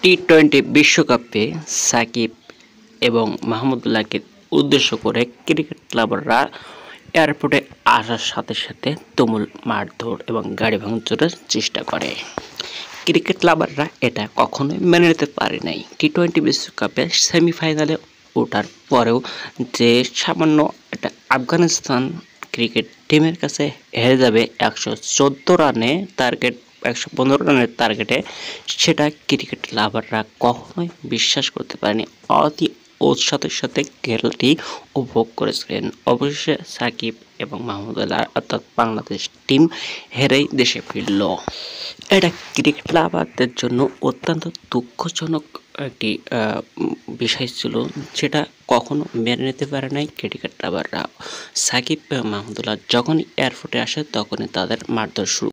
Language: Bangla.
টি-20 বিশ্বকাপে সাকিব এবং মাহমুদুল্লাহকে উদ্দেশ্য করে ক্রিকেট লাভাররা এয়ারপোর্টে আসার সাথে সাথে তুমুল মারধর এবং গাড়ি ভাঙচুরের চেষ্টা করে। ক্রিকেট লাভাররা এটা কখনোই মেনে নিতে পারে নাই। টি-20 বিশ্বকাপে সেমিফাইনালে ওঠার পরেও যে সামান্য একটা আফগানিস্তান ক্রিকেট টিমের কাছে হেরে যাবে 114 রানে টার্গেট 115 রানের টার্গেটে, সেটা ক্রিকেট লাভাররা কখনোই বিশ্বাস করতে পারেনি। অতি উৎসাহের সাথে খেলাটি উপভোগ করেছিলেন। অবশেষে সাকিব এবং মাহমুদুল্লাহ অর্থাৎ বাংলাদেশ টিম হেরেই দেশে ফিরল। এটা ক্রিকেট লাভারদের জন্য অত্যন্ত দুঃখজনক একটি বিষয় ছিল, যেটা কখনো মেনে নিতে পারে নাই ক্রিকেট লাভাররা। সাকিব এবং মাহমুদুল্লাহ যখনই এয়ারপোর্টে আসে তখনই তাদের মারধর শুরু